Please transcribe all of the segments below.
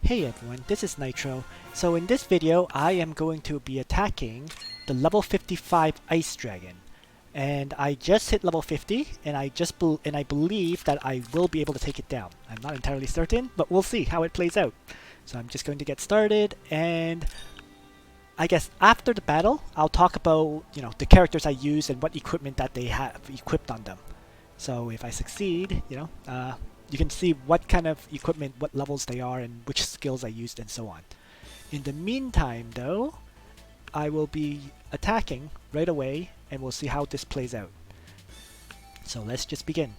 Hey everyone, this is Nitro. So in this video, I am going to be attacking the level 55 Ice Dragon. And I just hit level 50, and I believe that I will be able to take it down. I'm not entirely certain, but we'll see how it plays out. So I'm just going to get started, and I guess after the battle, I'll talk about, the characters I use and what equipment that they have equipped on them. So if I succeed, you can see what kind of equipment, what levels they are, and which skills I used, and so on. In the meantime, though, I will be attacking right away, and we'll see how this plays out. So let's just begin.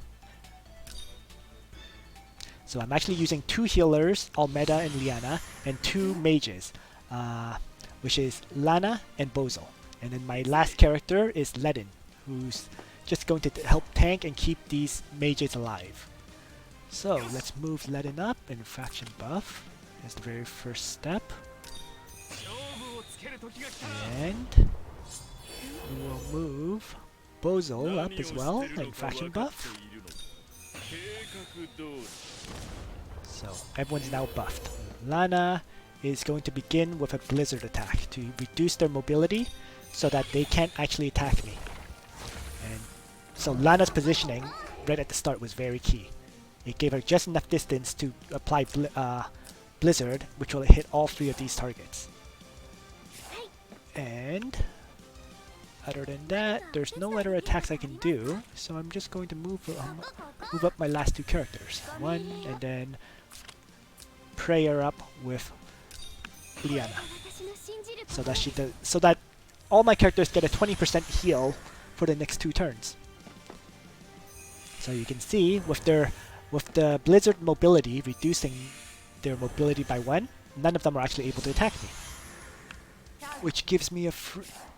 So I'm actually using 2 healers, Almeda and Lana, and 2 mages, which is Lana and Bozo. And then my last character is Ledin, who's just going to help tank and keep these mages alive. So let's move Ledin up and faction buff as the very first step. And we will move Bozo up as well and faction buff. So everyone's now buffed. Lana is going to begin with a blizzard attack to reduce their mobility so that they can't actually attack me. And so Lana's positioning right at the start was very key. It gave her just enough distance to apply Blizzard, which will hit all 3 of these targets. And other than that, there's no other attacks I can do, so I'm just going to move up my last 2 characters. One, and then pray her up with Lana, so that all my characters get a 20% heal for the next 2 turns. So you can see with the Blizzard mobility reducing their mobility by 1, none of them are actually able to attack me, which gives me a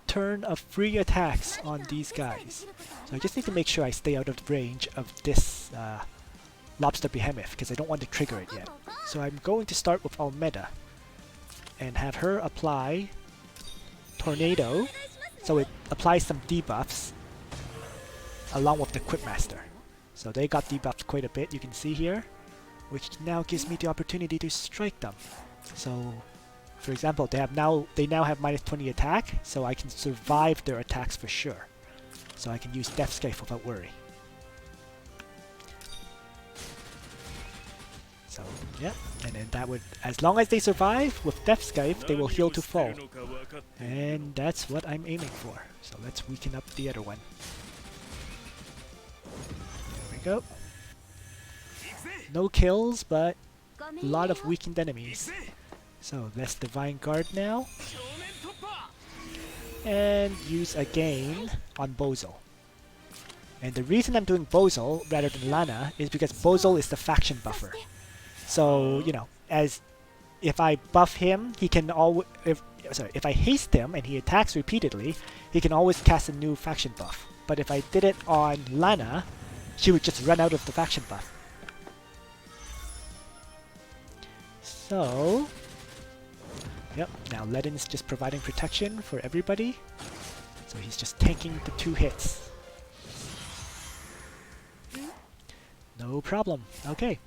turn of free attacks on these guys. So I just need to make sure I stay out of the range of this Lobster Behemoth, because I don't want to trigger it yet. So I'm going to start with Almeda and have her apply Tornado, so it applies some debuffs along with the Quipmaster. So they got debuffed quite a bit, you can see here, which now gives me the opportunity to strike them. So, for example, they now have minus 20 attack, so I can survive their attacks for sure. So I can use Death Scythe without worry. So, yeah, and then that would, as long as they survive with Death Scythe, they will heal to full. And that's what I'm aiming for. So let's weaken up the other one. Go. No kills, but a lot of weakened enemies. So let's Divine Guard now. And use again on Bozo. And the reason I'm doing Bozo rather than Lana is because Bozo is the faction buffer. So, as if I buff him, he can always, if I haste him and he attacks repeatedly, he can always cast a new faction buff. But if I did it on Lana, she would just run out of the faction buff. So, yep, now Ledin's just providing protection for everybody. So he's just tanking the 2 hits. No problem. Okay,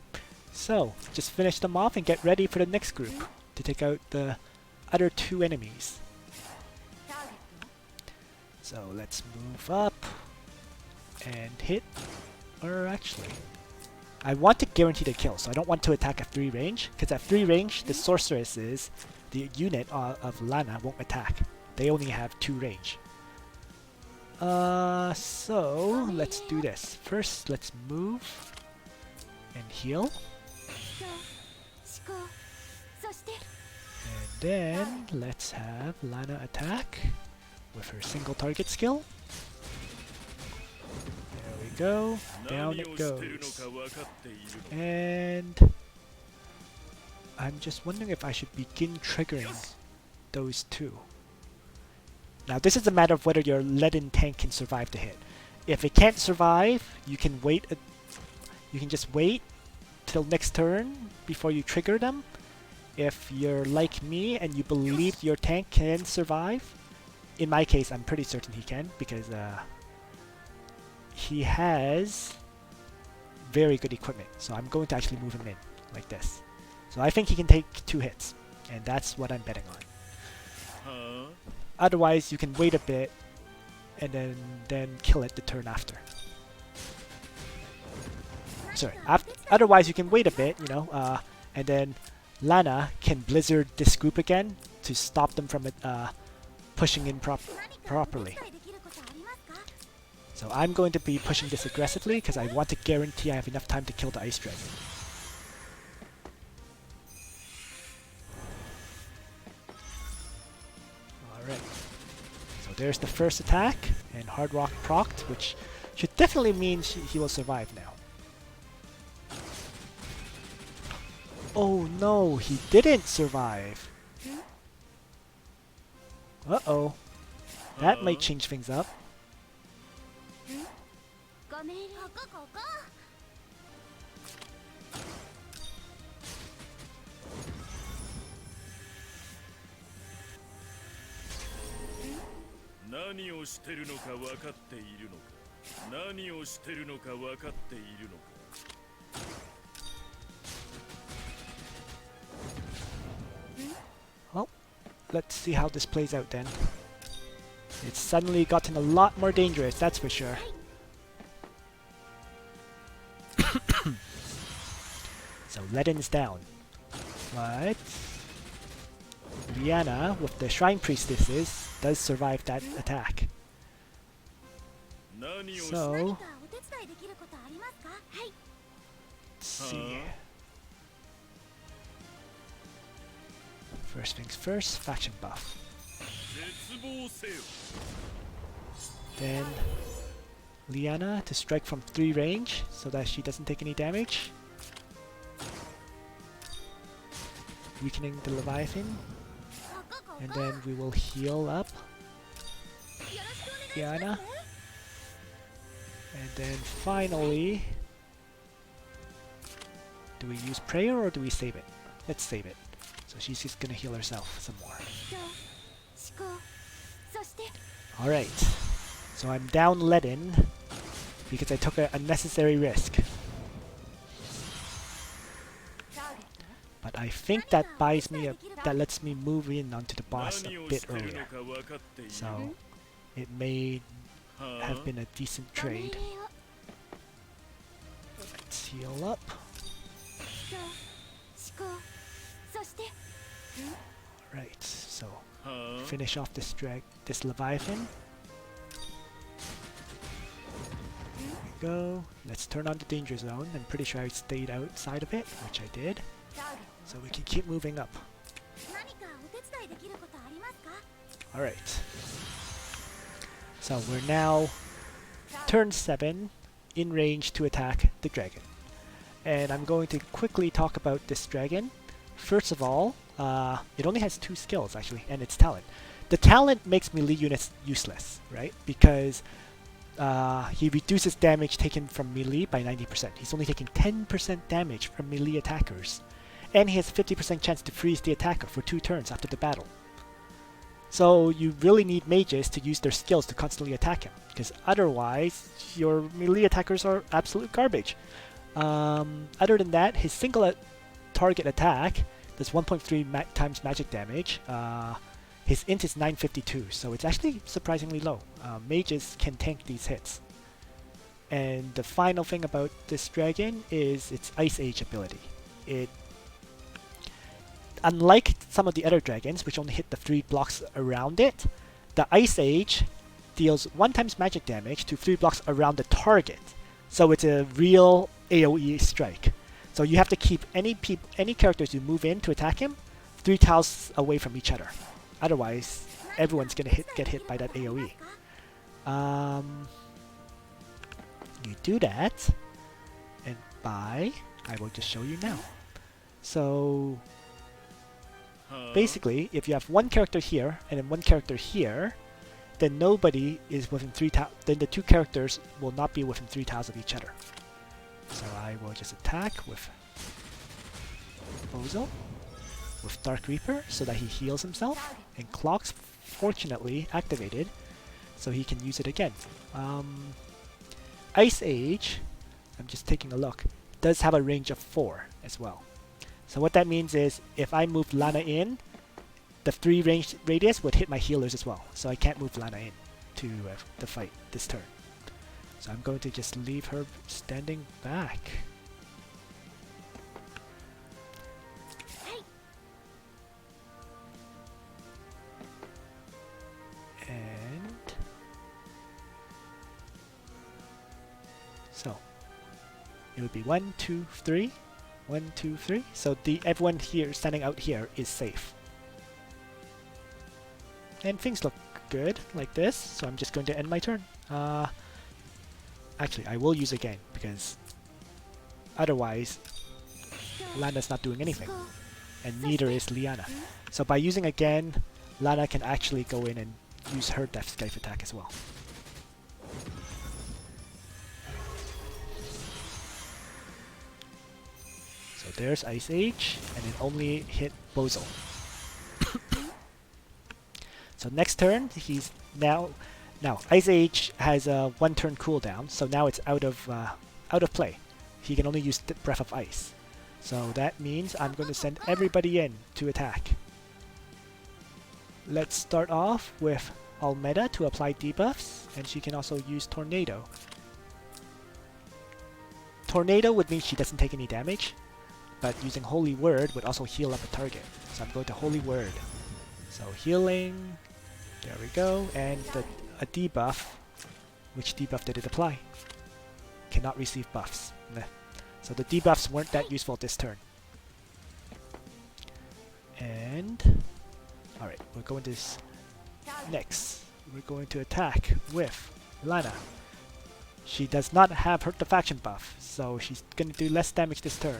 so just finish them off and get ready for the next group to take out the other 2 enemies. So let's move up and hit. Or actually, I want to guarantee the kill, so I don't want to attack at 3 range, because at 3 range, the sorceresses, the unit of Lana, won't attack. They only have 2 range. So let's do this. First, let's move and heal. And then let's have Lana attack with her single target skill. Go, down it goes. And I'm just wondering if I should begin triggering those 2. Now this is a matter of whether your Ledin tank can survive the hit. If it can't survive, you can wait. You can just wait till next turn before you trigger them. If you're like me and you believe your tank can survive, in my case I'm pretty certain he can, because he has very good equipment, so I'm going to actually move him in like this. So I think he can take 2 hits, and that's what I'm betting on. Otherwise, you can wait a bit and then kill it the turn after. Sorry, otherwise you can wait a bit, you know, and then Lana can blizzard this group again to stop them from it pushing in properly. So I'm going to be pushing this aggressively because I want to guarantee I have enough time to kill the Ice Dragon. Alright. So there's the first attack, and Hard Rock procced, which should definitely mean he will survive now. Oh no, he didn't survive. Uh-oh. That might change things up. Well, let's see how this plays out then. It's suddenly gotten a lot more dangerous, that's for sure. So Ledin is down. But Lana, with the Shrine Priestesses, does survive that attack. So let's see. First things first, faction buff. Then Lana to strike from 3 range so that she doesn't take any damage. Weakening the Leviathan. And then we will heal up Lana. And then finally, do we use prayer or do we save it? Let's save it. So she's just gonna heal herself some more. Alright. So I'm down Ledin because I took an unnecessary risk. But I think that buys me that lets me move in onto the boss a bit earlier. So it may have been a decent trade. Let's heal up. Right, so finish off this Leviathan. There we go. Let's turn on the danger zone. I'm pretty sure I stayed outside of it, which I did. So we can keep moving up. Alright. So we're now turn 7 in range to attack the dragon. And I'm going to quickly talk about this dragon. First of all, it only has 2 skills actually, and it's talent. The talent makes melee units useless, right? Because he reduces damage taken from melee by 90%. He's only taking 10% damage from melee attackers. And he has a 50% chance to freeze the attacker for 2 turns after the battle. So you really need mages to use their skills to constantly attack him, because otherwise your melee attackers are absolute garbage. Other than that, his single target attack does 1.3 times magic damage. His int is 952, so it's actually surprisingly low. Mages can tank these hits. And the final thing about this dragon is its Ice Age ability. Unlike some of the other dragons, which only hit the 3 blocks around it, the Ice Age deals 1 times magic damage to 3 blocks around the target. So it's a real AoE strike. So you have to keep any characters you move in to attack him 3 tiles away from each other. Otherwise, everyone's gonna get hit by that AoE. You do that, and I will just show you now. So basically, if you have 1 character here and then 1 character here, then nobody is within 3 tiles. Then the 2 characters will not be within 3 tiles of each other. So I will just attack with Bozo, with Dark Reaper, so that he heals himself, and Clock's fortunately activated, so he can use it again. Ice Age, I'm just taking a look, does have a range of 4 as well. So what that means is if I move Lana in, the 3 range radius would hit my healers as well. So I can't move Lana in to the fight this turn. So I'm going to just leave her standing back. And so it would be 1, 2, 3. 1, 2, 3. So everyone here standing out here is safe. And things look good like this, so I'm just going to end my turn. Actually, I will use again because otherwise Lana's not doing anything, and neither is Liana. So by using again, Lana can actually go in and use her Death Scythe attack as well. So there's Ice Age, and it only hit Bozel. So next turn, he's now Ice Age has a 1-turn cooldown, so now it's out of play. He can only use Breath of Ice. So that means I'm going to send everybody in to attack. Let's start off with Almeda to apply debuffs, and she can also use Tornado. Tornado would mean she doesn't take any damage, but using Holy Word would also heal up a target. So I'm going to Holy Word. So healing, there we go, and a debuff. Which debuff did it apply? Cannot receive buffs. Meh. So the debuffs weren't that useful this turn. And alright, we're going to next. We're going to attack with Lana. She does not have the faction buff, so she's going to do less damage this turn.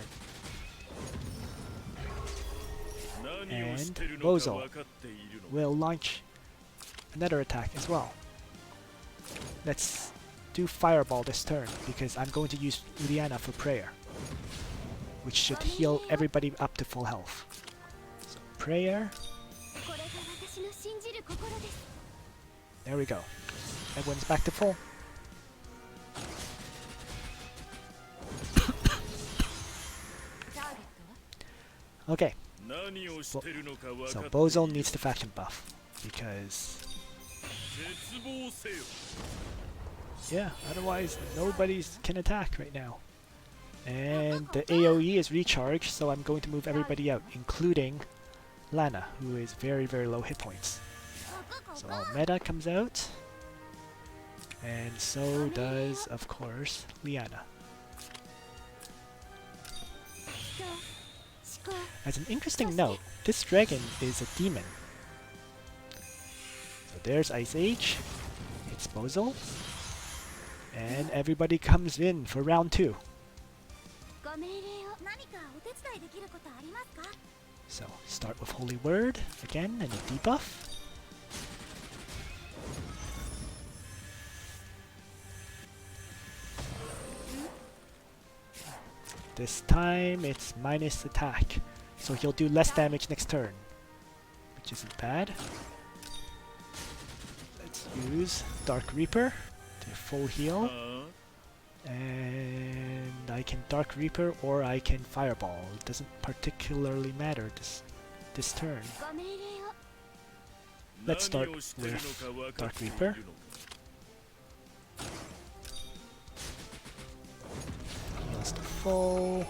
And Bozel will launch another attack as well. Let's do Fireball this turn because I'm going to use Liana for Prayer, which should heal everybody up to full health. So Prayer. There we go. Everyone's back to full. Okay. So Bozel needs the faction buff because yeah, otherwise nobody can attack right now. And the AoE is recharged, so I'm going to move everybody out, including Lana, who is very, very low hit points. So Almeda comes out, and so does, of course, Liana. As an interesting note, this dragon is a demon. So there's Ice Age, it's Bozel, and everybody comes in for round 2. So start with Holy Word again and a debuff. This time it's minus attack, so he'll do less damage next turn, which isn't bad. Let's use Dark Reaper to full heal, and I can Dark Reaper or I can Fireball. It doesn't particularly matter this turn. Let's start with Dark Reaper. Heals to full.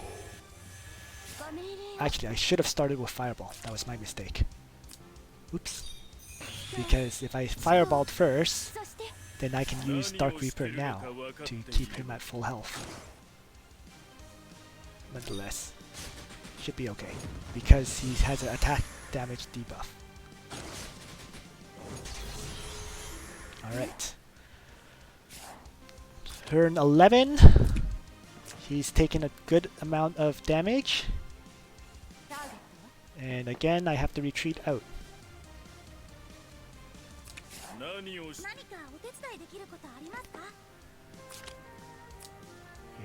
Actually, I should have started with Fireball. That was my mistake. Oops. Because if I Fireballed first, then I can use Dark Reaper now to keep him at full health. Nonetheless, should be okay, because he has an attack damage debuff. Alright. Turn 11. He's taken a good amount of damage. And again, I have to retreat out.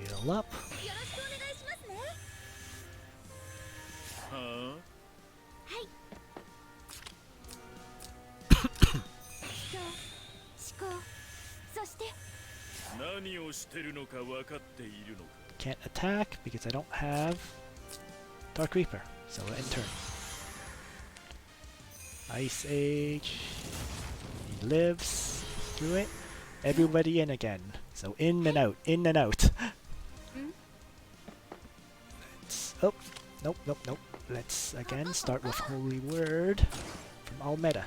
Heal up. Can't attack because I don't have Dark Reaper. So end turn. Ice Age. He lives through it. Everybody in again. So in and out, in and out. Oh, nope, nope, nope. Let's again start with Holy Word from Almeda.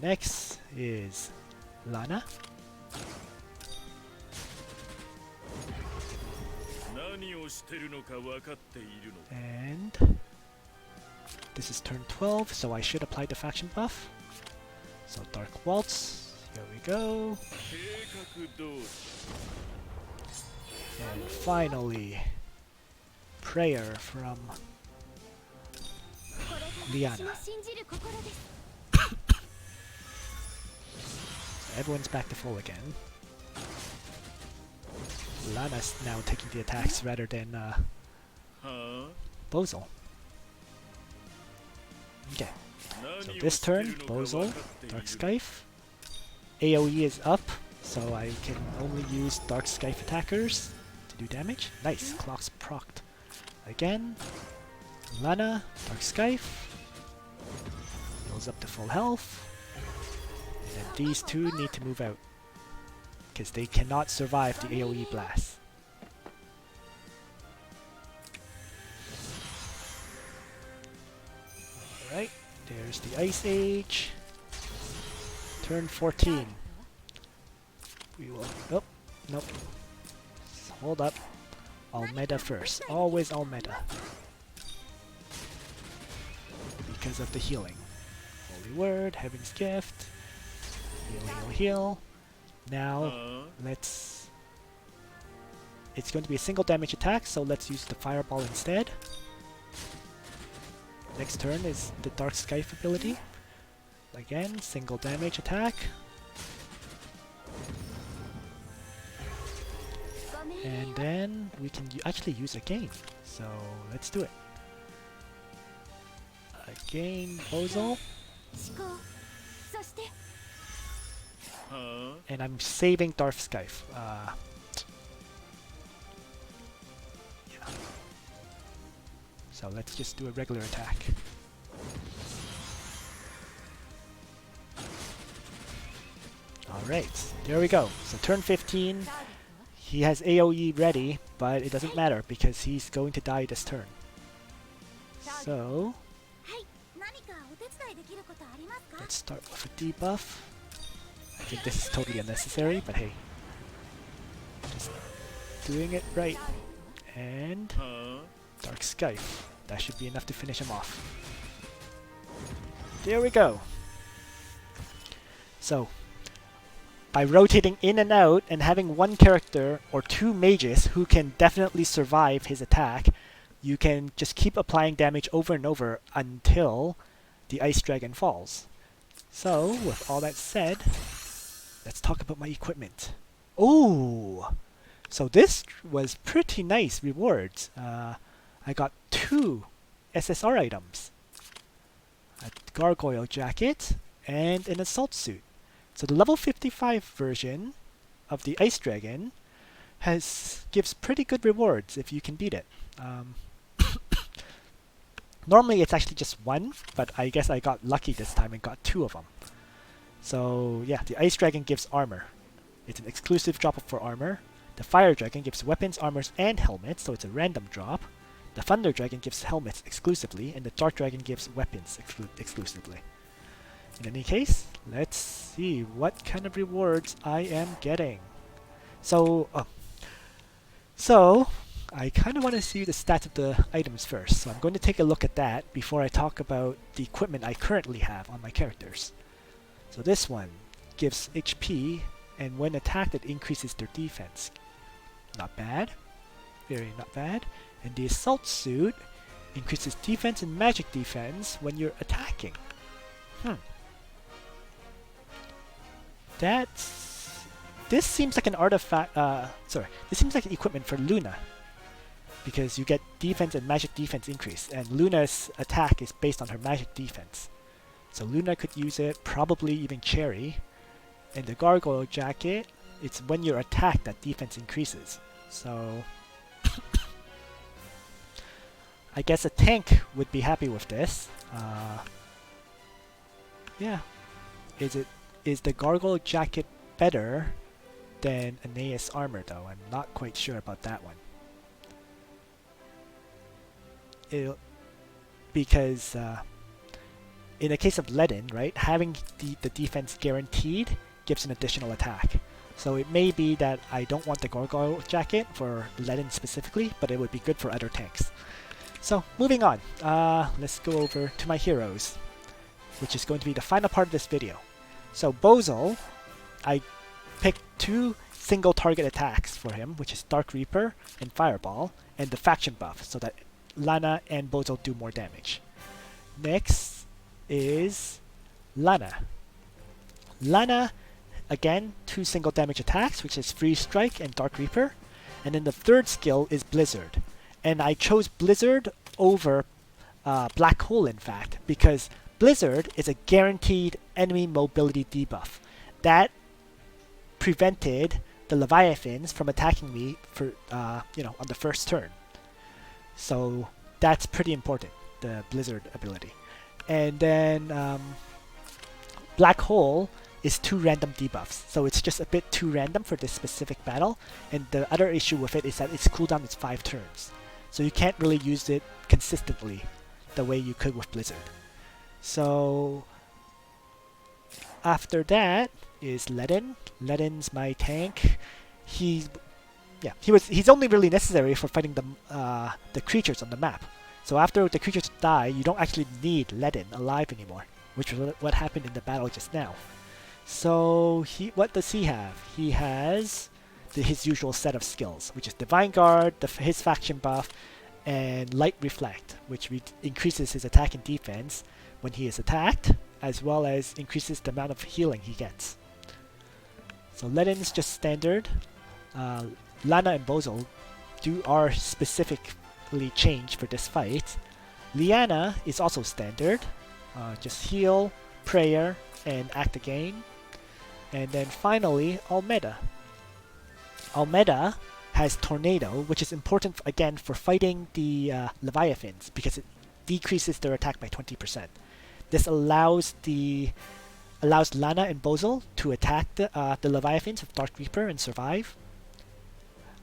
Next is Lana. And this is turn 12, so I should apply the faction buff. So Dark Waltz, here we go. And finally, Prayer from Lana. Everyone's back to full again. Lana's now taking the attacks rather than Bozal. Okay, so this turn, Bozal, Dark Scythe. AoE is up, so I can only use Dark Scythe attackers to do damage. Nice, clocks procced. Again, Lana, Dark Scythe. Heals up to full health. And then these two need to move out, because they cannot survive the AoE blast. Alright, there's the Ice Age. Turn 14. We will... Oh, nope. Hold up. Almeda first. Always Almeda. Because of the healing. Holy Word, Heaven's Gift. Heal, heal, heal. Now, let's... It's going to be a single damage attack, so let's use the Fireball instead. Next turn is the Dark Scythe ability. Again, single damage attack. And then we can actually use a gain. So let's do it. Again, Bozal. And I'm saving Dark Scythe. Yeah. So let's just do a regular attack. Alright, there we go. So turn 15, he has AoE ready, but it doesn't matter because he's going to die this turn. So, let's start with a debuff. I think this is totally unnecessary, but hey. Just doing it right. And Dark Scythe. That should be enough to finish him off. There we go. So, by rotating in and out and having one character or two mages who can definitely survive his attack, you can just keep applying damage over and over until the Ice Dragon falls. So, with all that said, let's talk about my equipment. Oh! So this was pretty nice rewards. I got 2 SSR items. A gargoyle jacket and an assault suit. So the level 55 version of the Ice Dragon gives pretty good rewards if you can beat it. Normally it's actually just 1, but I guess I got lucky this time and got 2 of them. So yeah, the Ice Dragon gives armor. It's an exclusive drop for armor. The Fire Dragon gives weapons, armors, and helmets, so it's a random drop. The Thunder Dragon gives helmets exclusively, and the Dark Dragon gives weapons exclusively. In any case, let's see what kind of rewards I am getting. So I kind of want to see the stats of the items first. So I'm going to take a look at that before I talk about the equipment I currently have on my characters. So this one gives HP, and when attacked it increases their defense. Not bad. Very not bad. And the Assault Suit increases defense and magic defense when you're attacking. This seems like an artifact, this seems like an equipment for Luna. Because you get defense and magic defense increase, and Luna's attack is based on her magic defense. So Luna could use it, probably even Cherry. And the Gargoyle Jacket It's when you're attacked that defense increases. So I guess a tank would be happy with this. Yeah. Is the Gargoyle Jacket better than Aeneas armor though? I'm not quite sure about that one. Because in the case of Ledin, right, having the defense guaranteed gives an additional attack. So it may be that I don't want the Gargoyle Jacket for Ledin specifically, but it would be good for other tanks. So moving on, let's go over to my heroes, which is going to be the final part of this video. So Bozal, I picked 2 single target attacks for him, which is Dark Reaper and Fireball, and the faction buff, so that Lana and Bozal do more damage. Next is Lana. Lana, again, 2 single damage attacks, which is Freeze Strike and Dark Reaper. And then the third skill is Blizzard. And I chose Blizzard over Black Hole, in fact, because Blizzard is a guaranteed enemy mobility debuff. That prevented the Leviathans from attacking me for, on the first turn. So that's pretty important, the Blizzard ability. And then Black Hole is 2 random debuffs, so it's just a bit too random for this specific battle. And the other issue with it is that its cooldown is 5 turns, so you can't really use it consistently the way you could with Blizzard. So after that is Ledin. Ledin's my tank. He's only really necessary for fighting the creatures on the map. So after the creatures die, you don't actually need Ledin alive anymore, which is what happened in the battle just now. So what does he have? He has his usual set of skills, which is Divine Guard, his faction buff, and Light Reflect, which increases his attack and defense when he is attacked, as well as increases the amount of healing he gets. So Ledin's just standard. Lana and Bozal are specifically changed for this fight. Liana is also standard. Just heal, prayer, and act again. And then finally, Almeda. Almeda has Tornado, which is important again for fighting the Leviathans, because it decreases their attack by 20%. This allows Lana and Bozal to attack the Leviathans with Dark Reaper and survive.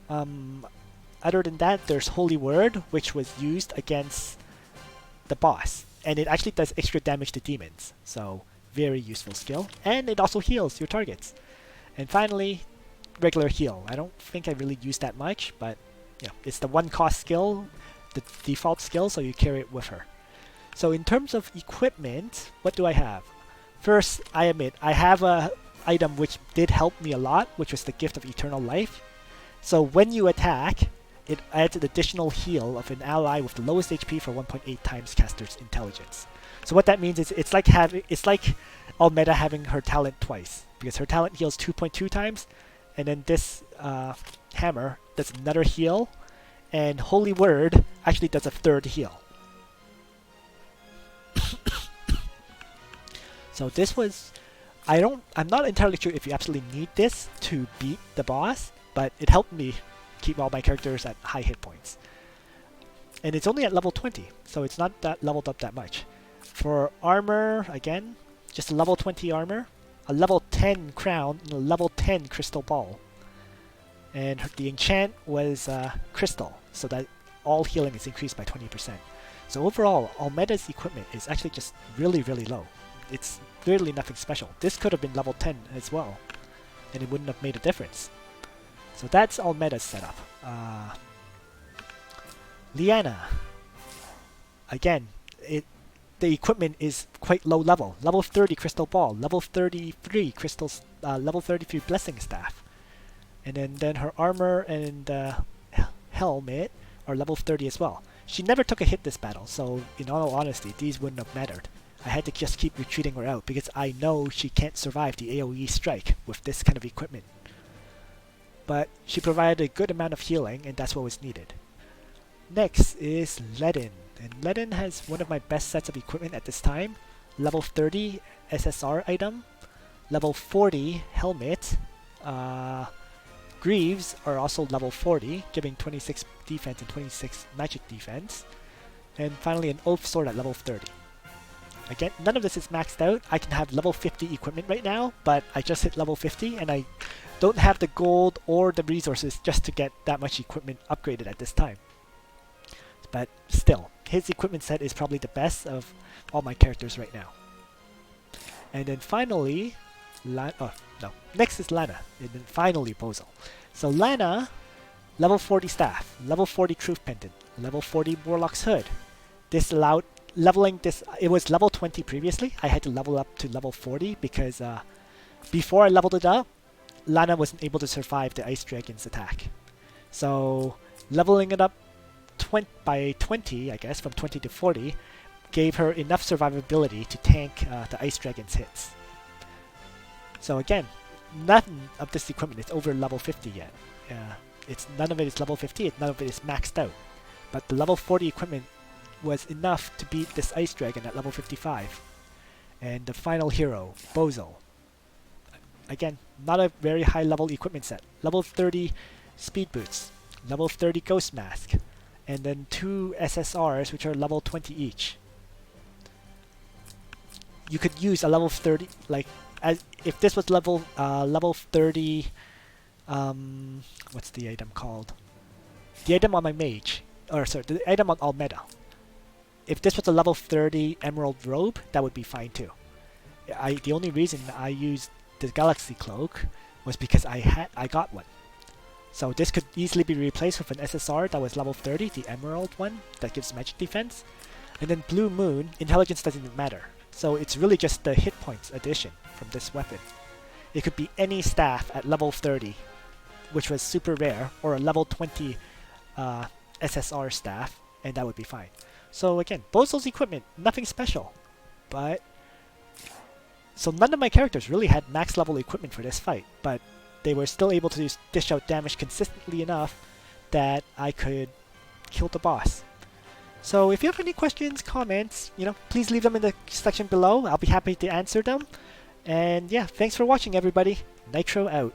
Other than that, there's Holy Word, which was used against the boss, and it actually does extra damage to demons, so very useful skill. And it also heals your targets. And finally, regular heal. I don't think I really use that much, but it's the 1-cost skill, the default skill, so you carry it with her. So in terms of equipment, what do I have? First, I admit, I have a item which did help me a lot, which was the Gift of Eternal Life. So when you attack, it adds an additional heal of an ally with the lowest HP for 1.8 times caster's intelligence. So what that means is it's like Almeda having her talent twice, because her talent heals 2.2 times, and then this hammer does another heal, and Holy Word actually does a 3rd heal. So this was, I'm not entirely sure if you absolutely need this to beat the boss, but it helped me keep all my characters at high hit points. And it's only at level 20, so it's not that leveled up that much. For armor, again, just a level 20 armor, a level 10 crown, and a level 10 crystal ball. And the enchant was crystal, so that all healing is increased by 20%. So overall, Almeda's equipment is actually just really, really low. It's really nothing special. This could have been level 10 as well, and it wouldn't have made a difference. So that's Almeda's setup. Liana. Again, the equipment is quite low level. Level 30 Crystal Ball, level 33 level 33 Blessing Staff. And then her armor and helmet are level 30 as well. She never took a hit this battle, so in all honesty, these wouldn't have mattered. I had to just keep retreating her out because I know she can't survive the AoE strike with this kind of equipment. But she provided a good amount of healing, and that's what was needed. Next is Ledin, and Ledin has one of my best sets of equipment at this time. Level 30 SSR item, level 40 helmet, Greaves are also level 40, giving 26 defense and 26 magic defense. And finally an Oath Sword at level 30. Again, none of this is maxed out. I can have level 50 equipment right now, but I just hit level 50 and I don't have the gold or the resources just to get that much equipment upgraded at this time. But still, his equipment set is probably the best of all my characters right now. And then finally, next is Lana, and then finally Bozel. So Lana, level 40 staff, level 40 truth pendant, level 40 warlock's hood. This allowed leveling this. It was level 20 previously. I had to level up to level 40 because before I leveled it up, Lana wasn't able to survive the Ice Dragon's attack. So leveling it up by 20, I guess, from 20 to 40, gave her enough survivability to tank the Ice Dragon's hits. So again, none of this equipment is over level 50 yet. None of it is level 50, none of it is maxed out. But the level 40 equipment was enough to beat this Ice Dragon at level 55. And the final hero, Bozel. Again, not a very high level equipment set. Level 30 speed boots, level 30 ghost mask, and then 2 SSRs which are level 20 each. You could use a level 30, like, as if this was level 30, what's the item called? The item on my mage, or sorry, the item on Almeda. If this was a level 30 emerald robe, that would be fine too. The only reason I used the galaxy cloak was because I got one. So this could easily be replaced with an SSR that was level 30, the emerald one that gives magic defense. And then Blue Moon, intelligence doesn't matter. So it's really just the hit points addition from this weapon. It could be any staff at level 30, which was super rare, or a level 20 SSR staff, and that would be fine. So again, Bozel's equipment, nothing special. But so none of my characters really had max level equipment for this fight, but they were still able to dish out damage consistently enough that I could kill the boss. So if you have any questions, comments, please leave them in the section below. I'll be happy to answer them. And yeah, thanks for watching everybody. Nitro out.